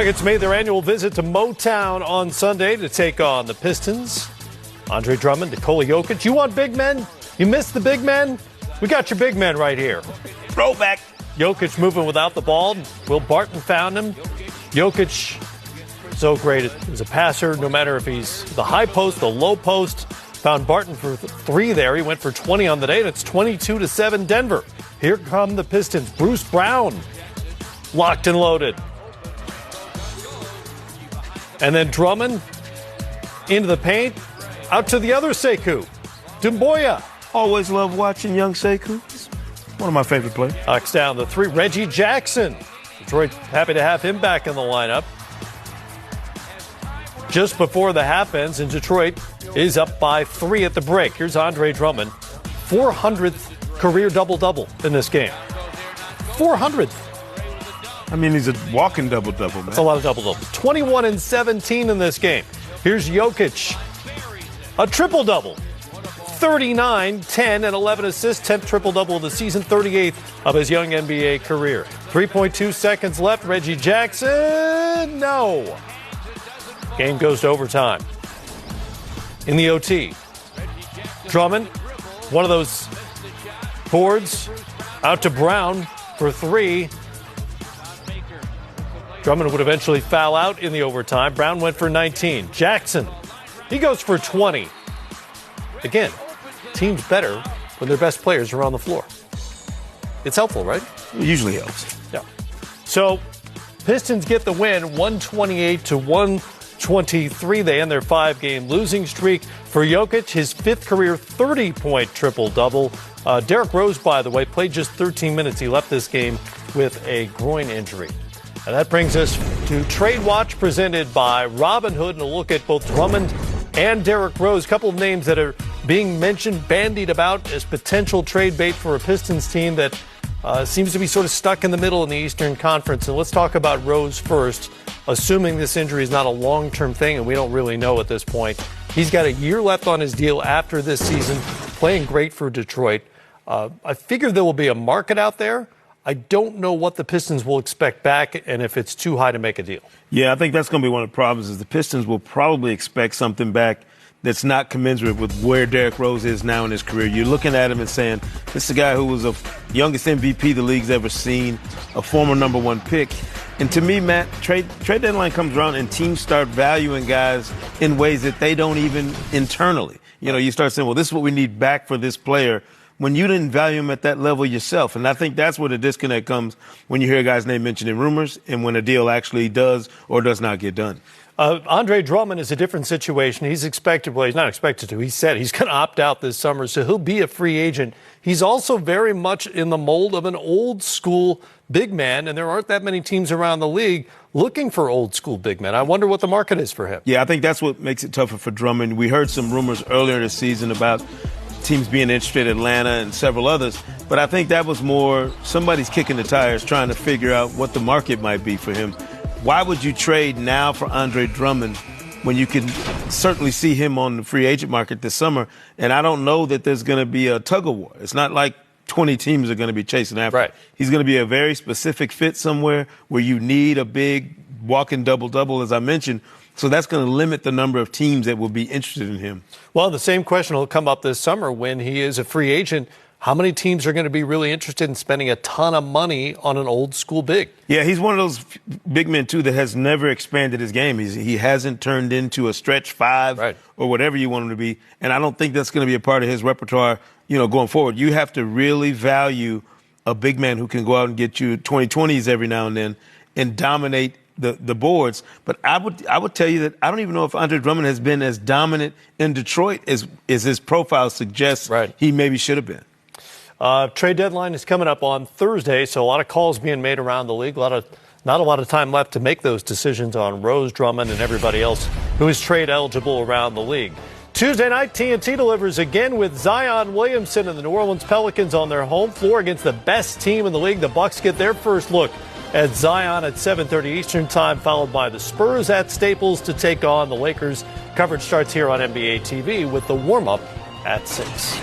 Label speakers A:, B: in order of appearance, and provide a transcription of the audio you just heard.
A: Nuggets made their annual visit to Motown on Sunday to take on the Pistons. Andre Drummond, Nikola Jokic. You want big men? You miss the big men? We got your big men right here.
B: Throwback.
A: Jokic moving without the ball. Will Barton found him. Jokic, so great as a passer, no matter if he's the high post, the low post. Found Barton for three there. He went for 20 on the day, and it's 22-7 Denver. Here come the Pistons. Bruce Brown, locked and loaded. And then Drummond into the paint, out to the other Sekou. Doumbouya.
B: Always love watching young Sekou. One of my favorite players.
A: Knocks down the three. Reggie Jackson. Detroit happy to have him back in the lineup. Just before the half ends, and Detroit is up by 3 at the break. Here's Andre Drummond. 400th career double-double in this game. 400th.
B: I mean, he's a walking double-double, man.
A: That's a lot of double-doubles. 21 and 17 in this game. Here's Jokic. A triple-double. 39, 10, and 11 assists. 10th triple-double of the season. 38th of his young NBA career. 3.2 seconds left. Reggie Jackson. No. Game goes to overtime. In the OT. Drummond, one of those boards, out to Brown for 3. Drummond would eventually foul out in the overtime. Brown went for 19. Jackson, he goes for 20. Again, team's better when their best players are on the floor. It's helpful, right?
B: It usually helps.
A: Yeah. So, Pistons get the win, 128-123. They end their 5-game losing streak. For Jokic, his 5th career 30-point triple-double. Derrick Rose, by the way, played just 13 minutes. He left this game with a groin injury. And that brings us to Trade Watch presented by Robinhood, and a look at both Drummond and Derrick Rose. A couple of names that are being mentioned, bandied about as potential trade bait for a Pistons team that seems to be sort of stuck in the middle in the Eastern Conference. And let's talk about Rose first, assuming this injury is not a long-term thing, and we don't really know at this point. He's got a year left on his deal after this season, playing great for Detroit. I figure there will be a market out there. I don't know what the Pistons will expect back and if it's too high to make a deal.
B: Yeah, I think that's going to be one of the problems is the Pistons will probably expect something back that's not commensurate with where Derrick Rose is now in his career. You're looking at him and saying, this is a guy who was the youngest MVP the league's ever seen, a former number 1 pick. And to me, Matt, trade deadline comes around and teams start valuing guys in ways that they don't even internally. You know, you start saying, well, this is what we need back for this player, when you didn't value him at that level yourself. And I think that's where the disconnect comes when you hear a guy's name mentioned in rumors and when a deal actually does or does not get done.
A: Andre Drummond is a different situation. He's expected, well, he's not expected to. He said he's going to opt out this summer, so he'll be a free agent. He's also very much in the mold of an old school big man, and there aren't that many teams around the league looking for old school big men. I wonder what the market is for him.
B: Yeah, I think that's what makes it tougher for Drummond. We heard some rumors earlier this season about teams being interested in Atlanta and several others. But I think that was more somebody's kicking the tires trying to figure out what the market might be for him. Why would you trade now for Andre Drummond when you can certainly see him on the free agent market this summer? And I don't know that there's going to be a tug of war. It's not like 20 teams are going to be chasing after him.
A: Right.
B: He's going to be a very specific fit somewhere where you need a big walking double-double, as I mentioned. So that's going to limit the number of teams that will be interested in him.
A: Well, the same question will come up this summer when he is a free agent. How many teams are going to be really interested in spending a ton of money on an old school big?
B: Yeah, he's one of those big men, too, that has never expanded his game. He hasn't turned into a stretch 5 or whatever you want him to be. And I don't think that's going to be a part of his repertoire, going forward. You have to really value a big man who can go out and get you 20-20s every now and then and dominate the boards. But I would tell you that I don't even know if Andre Drummond has been as dominant in Detroit as his profile suggests he maybe should have been.
A: Trade deadline is coming up on Thursday, so a lot of calls being made around the league. Not a lot of time left to make those decisions on Rose, Drummond, and everybody else who is trade eligible around the league. Tuesday night, TNT delivers again with Zion Williamson and the New Orleans Pelicans on their home floor against the best team in the league. The Bucks get their first look at Zion at 7:30 Eastern Time, followed by the Spurs at Staples to take on the Lakers. Coverage starts here on NBA TV with the warm-up at 6.